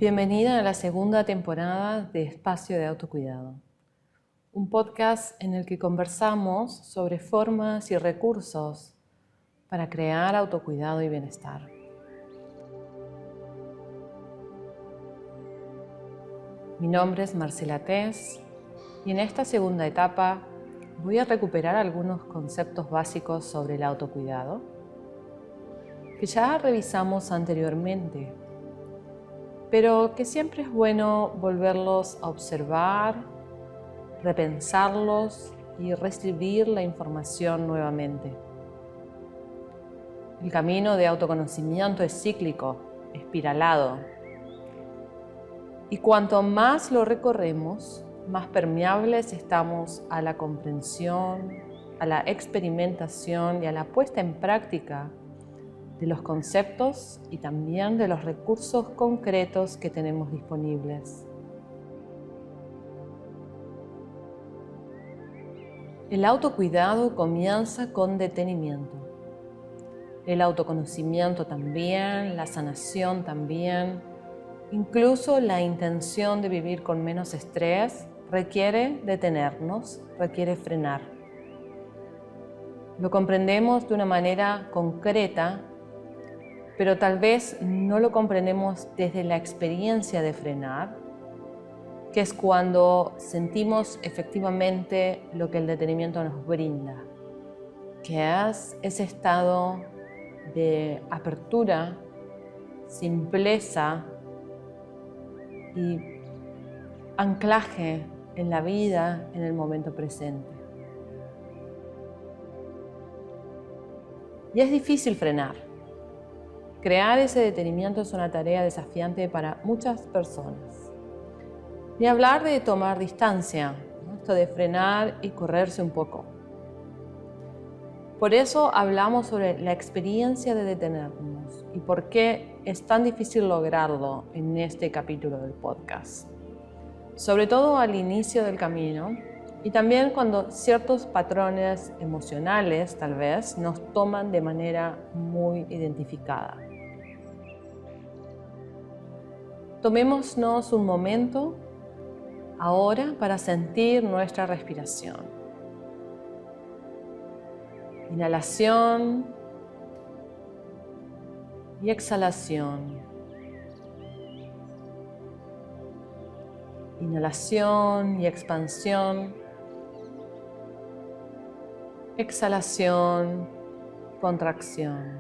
Bienvenida a la segunda temporada de Espacio de Autocuidado, un podcast en el que conversamos sobre formas y recursos para crear autocuidado y bienestar. Mi nombre es Marcela Tess y en esta segunda etapa voy a recuperar algunos conceptos básicos sobre el autocuidado que ya revisamos anteriormente, pero que siempre es bueno volverlos a observar, repensarlos y recibir la información nuevamente. El camino de autoconocimiento es cíclico, espiralado, y cuanto más lo recorremos, más permeables estamos a la comprensión, a la experimentación y a la puesta en práctica de los conceptos y también de los recursos concretos que tenemos disponibles. El autocuidado comienza con detenimiento. El autoconocimiento también, la sanación también, incluso la intención de vivir con menos estrés requiere detenernos, requiere frenar. Lo comprendemos de una manera concreta, pero tal vez no lo comprendemos desde la experiencia de frenar, que es cuando sentimos efectivamente lo que el detenimiento nos brinda, que es ese estado de apertura, simpleza y anclaje en la vida, en el momento presente. Y es difícil frenar. Crear ese detenimiento es una tarea desafiante para muchas personas. Ni hablar de tomar distancia, ¿no? Esto de frenar y correrse un poco. Por eso hablamos sobre la experiencia de detenernos y por qué es tan difícil lograrlo en este capítulo del podcast. Sobre todo al inicio del camino y también cuando ciertos patrones emocionales tal vez nos toman de manera muy identificada. Tomémonos un momento ahora para sentir nuestra respiración. Inhalación y exhalación. Inhalación y expansión. Exhalación, contracción.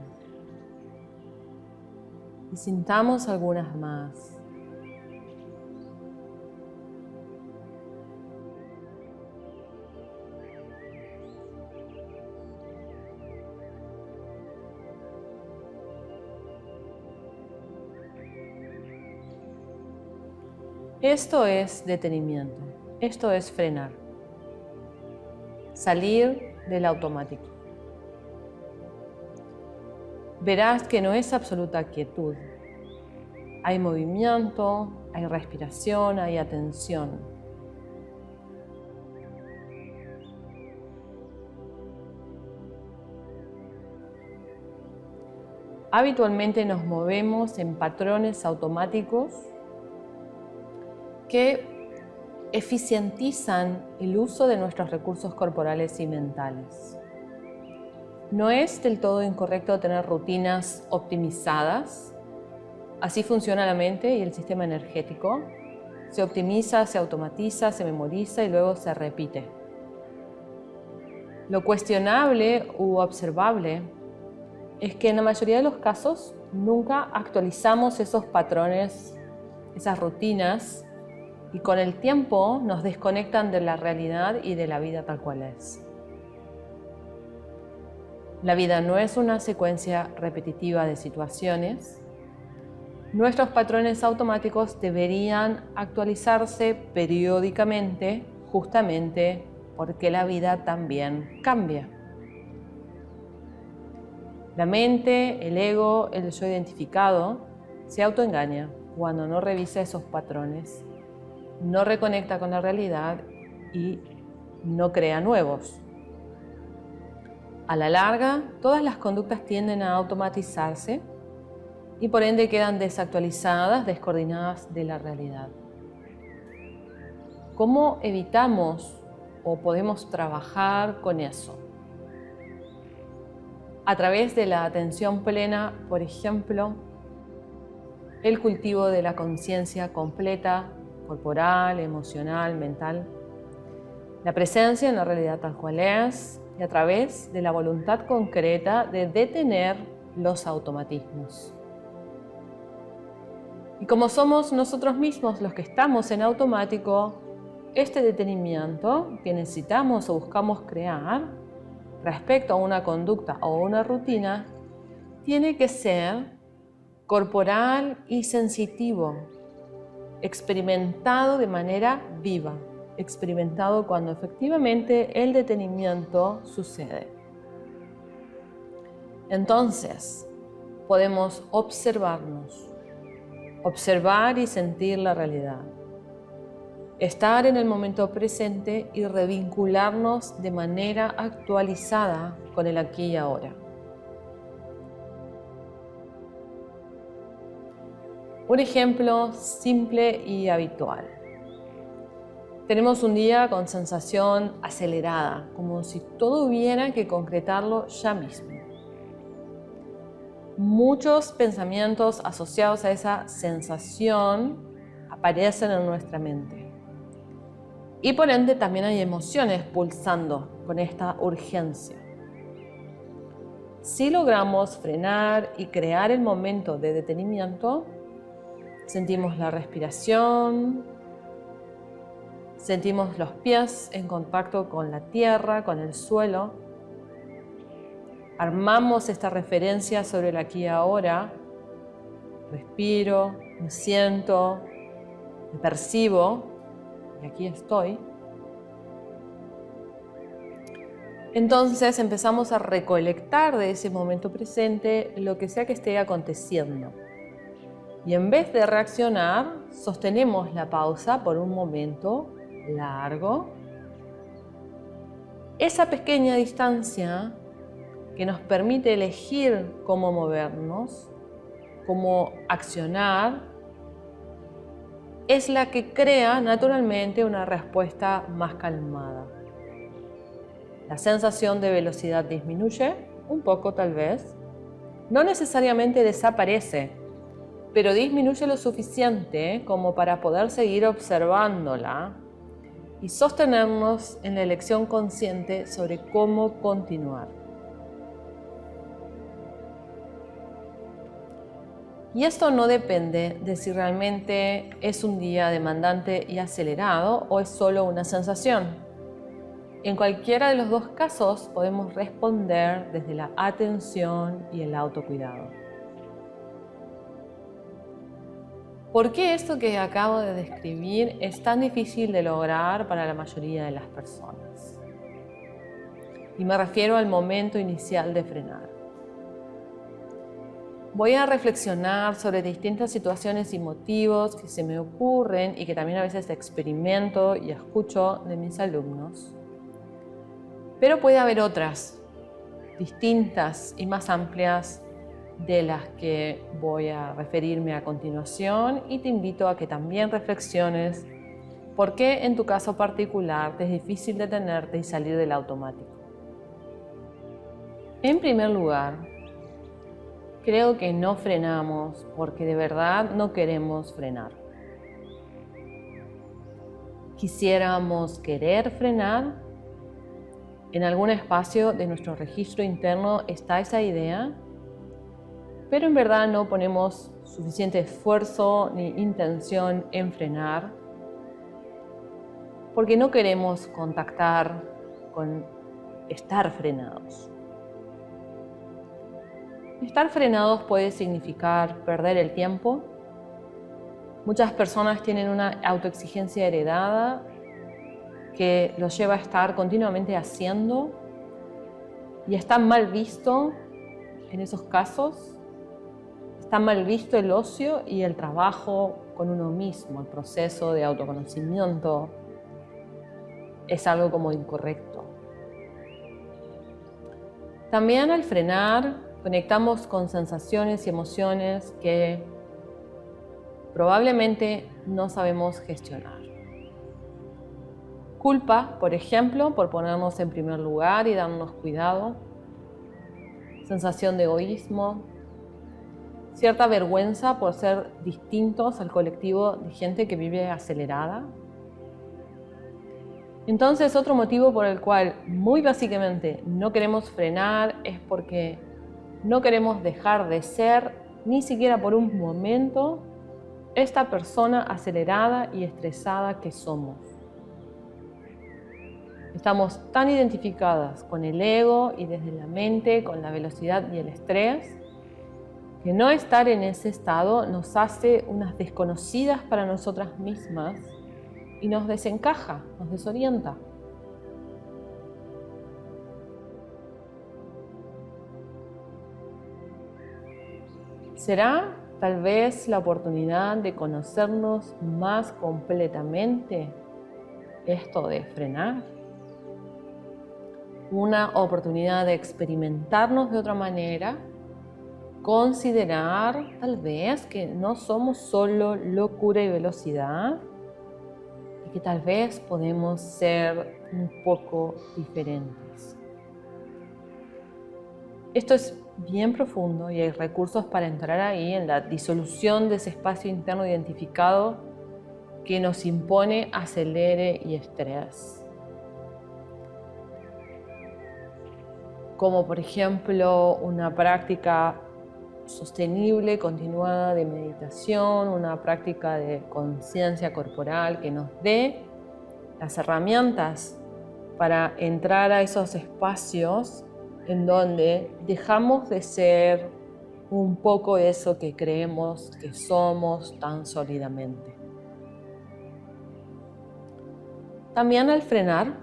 Y sintamos algunas más. Esto es detenimiento, esto es frenar, salir del automático. Verás que no es absoluta quietud. Hay movimiento, hay respiración, hay atención. Habitualmente nos movemos en patrones automáticos que eficientizan el uso de nuestros recursos corporales y mentales. No es del todo incorrecto tener rutinas optimizadas. Así funciona la mente y el sistema energético. Se optimiza, se automatiza, se memoriza y luego se repite. Lo cuestionable u observable es que en la mayoría de los casos nunca actualizamos esos patrones, esas rutinas, y con el tiempo nos desconectan de la realidad y de la vida tal cual es. La vida no es una secuencia repetitiva de situaciones. Nuestros patrones automáticos deberían actualizarse periódicamente, justamente porque la vida también cambia. La mente, el ego, el yo identificado, se autoengaña cuando no revisa esos patrones, no reconecta con la realidad y no crea nuevos. A la larga, todas las conductas tienden a automatizarse y por ende quedan desactualizadas, descoordinadas de la realidad. ¿Cómo evitamos o podemos trabajar con eso? A través de la atención plena, por ejemplo, el cultivo de la conciencia completa, corporal, emocional, mental, la presencia en la realidad tal cual es y a través de la voluntad concreta de detener los automatismos. Y como somos nosotros mismos los que estamos en automático, este detenimiento que necesitamos o buscamos crear respecto a una conducta o una rutina tiene que ser corporal y sensitivo, experimentado de manera viva, experimentado cuando efectivamente el detenimiento sucede. Entonces, podemos observarnos, observar y sentir la realidad, estar en el momento presente y revincularnos de manera actualizada con el aquí y ahora. Un ejemplo simple y habitual. Tenemos un día con sensación acelerada, como si todo hubiera que concretarlo ya mismo. Muchos pensamientos asociados a esa sensación aparecen en nuestra mente. Y por ende también hay emociones pulsando con esta urgencia. Si logramos frenar y crear el momento de detenimiento, sentimos la respiración, sentimos los pies en contacto con la tierra, con el suelo. Armamos esta referencia sobre el aquí y ahora. Respiro, me siento, me percibo y aquí estoy. Entonces empezamos a recolectar de ese momento presente lo que sea que esté aconteciendo. Y en vez de reaccionar, sostenemos la pausa por un momento largo. Esa pequeña distancia que nos permite elegir cómo movernos, cómo accionar, es la que crea naturalmente una respuesta más calmada. La sensación de velocidad disminuye, un poco tal vez, no necesariamente desaparece, pero disminuye lo suficiente como para poder seguir observándola y sostenernos en la elección consciente sobre cómo continuar. Y esto no depende de si realmente es un día demandante y acelerado o es solo una sensación. En cualquiera de los dos casos podemos responder desde la atención y el autocuidado. ¿Por qué esto que acabo de describir es tan difícil de lograr para la mayoría de las personas? Y me refiero al momento inicial de frenar. Voy a reflexionar sobre distintas situaciones y motivos que se me ocurren y que también a veces experimento y escucho de mis alumnos. Pero puede haber otras, distintas y más amplias de las que voy a referirme a continuación y te invito a que también reflexiones por qué en tu caso particular te es difícil detenerte y salir del automático. En primer lugar, creo que no frenamos porque de verdad no queremos frenar. Quisiéramos querer frenar. En algún espacio de nuestro registro interno está esa idea, pero en verdad no ponemos suficiente esfuerzo ni intención en frenar porque no queremos contactar con estar frenados. Estar frenados puede significar perder el tiempo. Muchas personas tienen una autoexigencia heredada que los lleva a estar continuamente haciendo y está mal visto en esos casos. Está mal visto el ocio y el trabajo con uno mismo, el proceso de autoconocimiento es algo como incorrecto. También al frenar conectamos con sensaciones y emociones que probablemente no sabemos gestionar. Culpa, por ejemplo, por ponernos en primer lugar y darnos cuidado. Sensación de egoísmo. Cierta vergüenza por ser distintos al colectivo de gente que vive acelerada. Entonces, otro motivo por el cual muy básicamente no queremos frenar es porque no queremos dejar de ser, ni siquiera por un momento, esta persona acelerada y estresada que somos. Estamos tan identificadas con el ego y desde la mente, con la velocidad y el estrés, que no estar en ese estado nos hace unas desconocidas para nosotras mismas y nos desencaja, nos desorienta. ¿Será tal vez la oportunidad de conocernos más completamente esto de frenar? Una oportunidad de experimentarnos de otra manera, considerar tal vez que no somos solo locura y velocidad y que tal vez podemos ser un poco diferentes. Esto es bien profundo y hay recursos para entrar ahí en la disolución de ese espacio interno identificado que nos impone acelere y estrés. Como por ejemplo una práctica sostenible, continuada de meditación, una práctica de conciencia corporal que nos dé las herramientas para entrar a esos espacios en donde dejamos de ser un poco eso que creemos que somos tan sólidamente. También al frenar,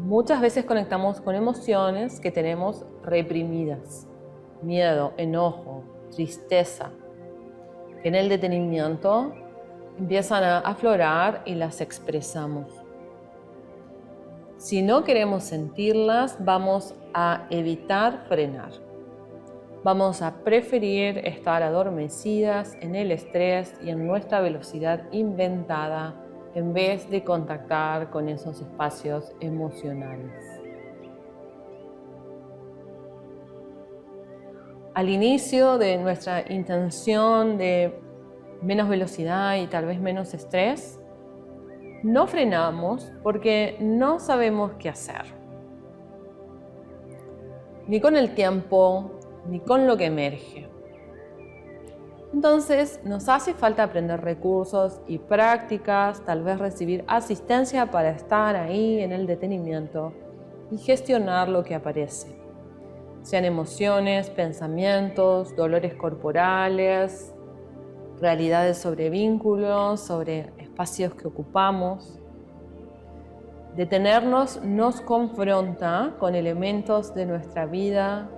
muchas veces conectamos con emociones que tenemos reprimidas. Miedo, enojo, tristeza, que en el detenimiento empiezan a aflorar y las expresamos. Si no queremos sentirlas, vamos a evitar frenar. Vamos a preferir estar adormecidas en el estrés y en nuestra velocidad inventada en vez de contactar con esos espacios emocionales. Al inicio de nuestra intención de menos velocidad y tal vez menos estrés, no frenamos porque no sabemos qué hacer. Ni con el tiempo, ni con lo que emerge. Entonces, nos hace falta aprender recursos y prácticas, tal vez recibir asistencia para estar ahí en el detenimiento y gestionar lo que aparece. Sean emociones, pensamientos, dolores corporales, realidades sobre vínculos, sobre espacios que ocupamos. Detenernos nos confronta con elementos de nuestra vida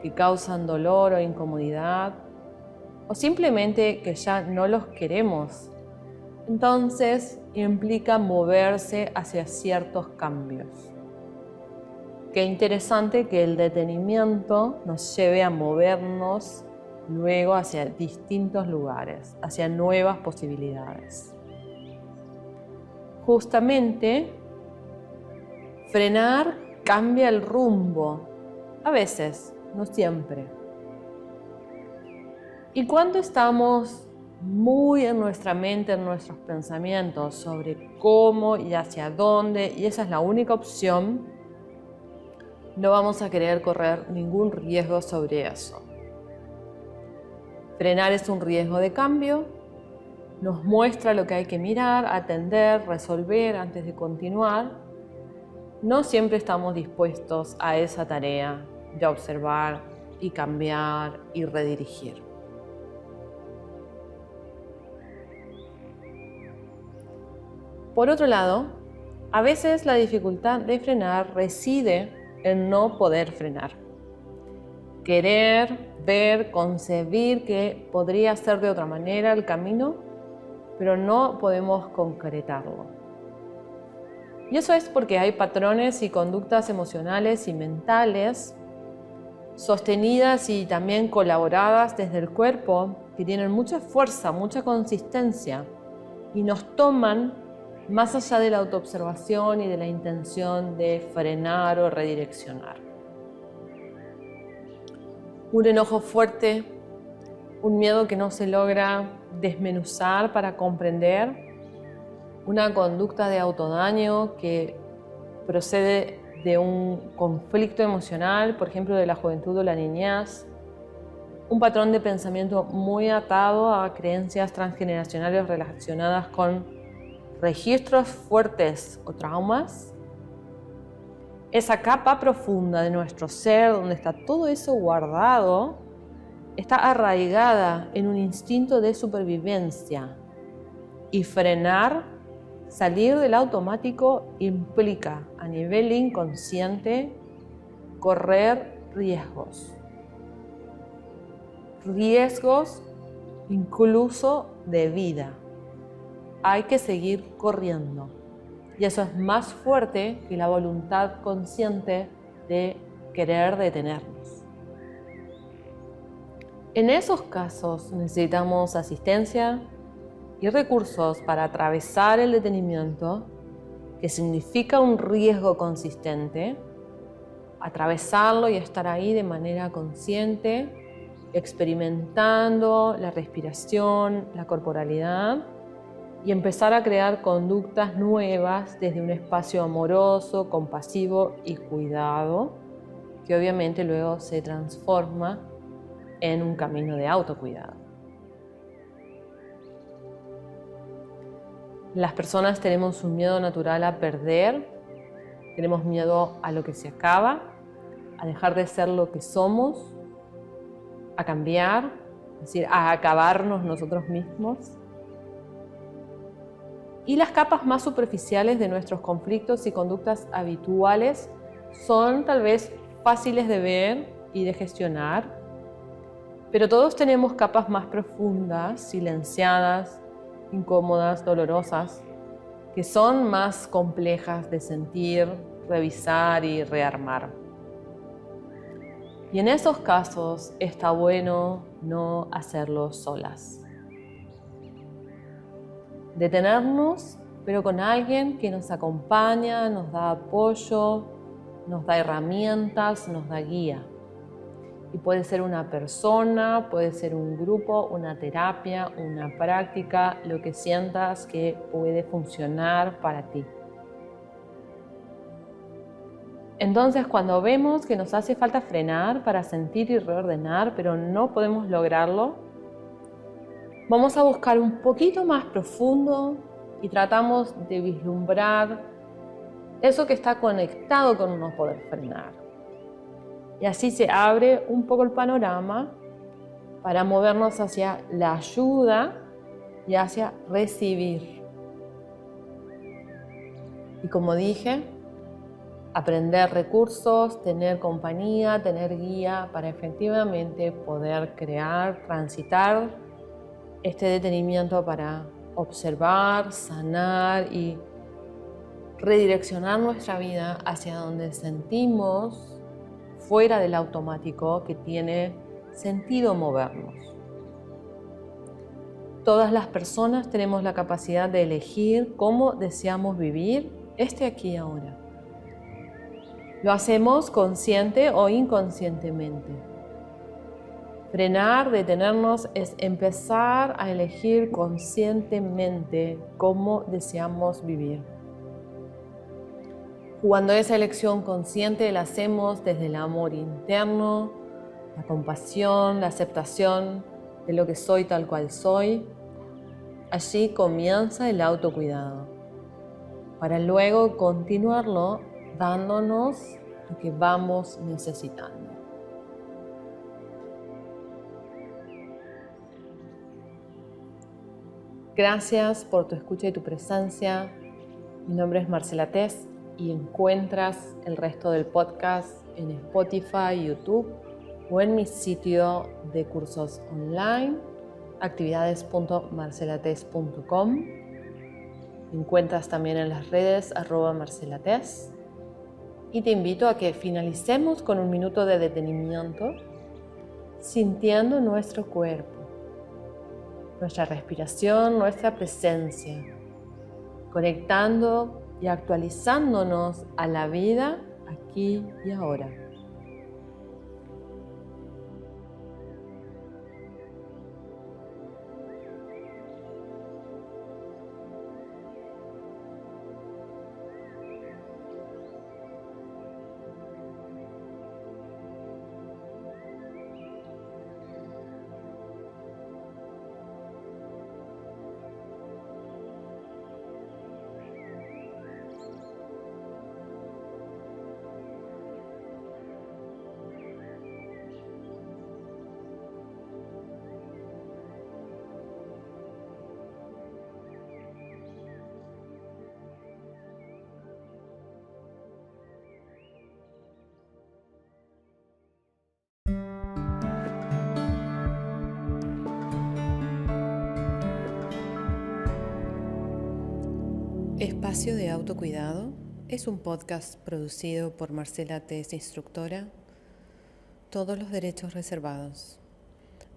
que causan dolor o incomodidad, o simplemente que ya no los queremos. Entonces implica moverse hacia ciertos cambios. Qué interesante que el detenimiento nos lleve a movernos luego hacia distintos lugares, hacia nuevas posibilidades. Justamente, frenar cambia el rumbo, a veces, no siempre. Y cuando estamos muy en nuestra mente, en nuestros pensamientos sobre cómo y hacia dónde, y esa es la única opción, no vamos a querer correr ningún riesgo sobre eso. Frenar es un riesgo de cambio, nos muestra lo que hay que mirar, atender, resolver antes de continuar. No siempre estamos dispuestos a esa tarea de observar y cambiar y redirigir. Por otro lado, a veces la dificultad de frenar reside en no poder frenar. Querer, ver, concebir que podría ser de otra manera el camino, pero no podemos concretarlo. Y eso es porque hay patrones y conductas emocionales y mentales sostenidas y también colaboradas desde el cuerpo, que tienen mucha fuerza, mucha consistencia y nos toman más allá de la autoobservación y de la intención de frenar o redireccionar. Un enojo fuerte, un miedo que no se logra desmenuzar para comprender, una conducta de autodaño que procede de un conflicto emocional, por ejemplo, de la juventud o la niñez, un patrón de pensamiento muy atado a creencias transgeneracionales relacionadas con registros fuertes o traumas, esa capa profunda de nuestro ser donde está todo eso guardado, está arraigada en un instinto de supervivencia y frenar, salir del automático implica a nivel inconsciente correr riesgos incluso de vida. Hay que seguir corriendo y eso es más fuerte que la voluntad consciente de querer detenernos. En esos casos necesitamos asistencia y recursos para atravesar el detenimiento, que significa un riesgo consistente, atravesarlo y estar ahí de manera consciente, experimentando la respiración, la corporalidad y empezar a crear conductas nuevas desde un espacio amoroso, compasivo y cuidado, que obviamente luego se transforma en un camino de autocuidado. Las personas tenemos un miedo natural a perder, tenemos miedo a lo que se acaba, a dejar de ser lo que somos, a cambiar, es decir, a acabarnos nosotros mismos. Y las capas más superficiales de nuestros conflictos y conductas habituales son tal vez fáciles de ver y de gestionar, pero todos tenemos capas más profundas, silenciadas, incómodas, dolorosas, que son más complejas de sentir, revisar y rearmar. Y en esos casos está bueno no hacerlo solas. Detenernos, pero con alguien que nos acompaña, nos da apoyo, nos da herramientas, nos da guía. Y puede ser una persona, puede ser un grupo, una terapia, una práctica, lo que sientas que puede funcionar para ti. Entonces, cuando vemos que nos hace falta frenar para sentir y reordenar, pero no podemos lograrlo, vamos a buscar un poquito más profundo y tratamos de vislumbrar eso que está conectado con no poder frenar. Y así se abre un poco el panorama para movernos hacia la ayuda y hacia recibir. Y como dije, aprender recursos, tener compañía, tener guía para efectivamente poder crear, transitar este detenimiento para observar, sanar y redireccionar nuestra vida hacia donde sentimos fuera del automático que tiene sentido movernos. Todas las personas tenemos la capacidad de elegir cómo deseamos vivir aquí y ahora. Lo hacemos consciente o inconscientemente. Frenar, detenernos, es empezar a elegir conscientemente cómo deseamos vivir. Cuando esa elección consciente la hacemos desde el amor interno, la compasión, la aceptación de lo que soy tal cual soy, allí comienza el autocuidado, para luego continuarlo dándonos lo que vamos necesitando. Gracias por tu escucha y tu presencia. Mi nombre es Marcela Tess y encuentras el resto del podcast en Spotify, YouTube o en mi sitio de cursos online, actividades.marcelatess.com. Me encuentras también en las redes @marcelatess. Y te invito a que finalicemos con un minuto de detenimiento, sintiendo nuestro cuerpo, nuestra respiración, nuestra presencia, conectando y actualizándonos a la vida aquí y ahora. Espacio de Autocuidado es un podcast producido por Marcela Tess, instructora. Todos los derechos reservados.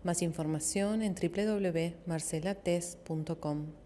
Más información en www.marcelates.com.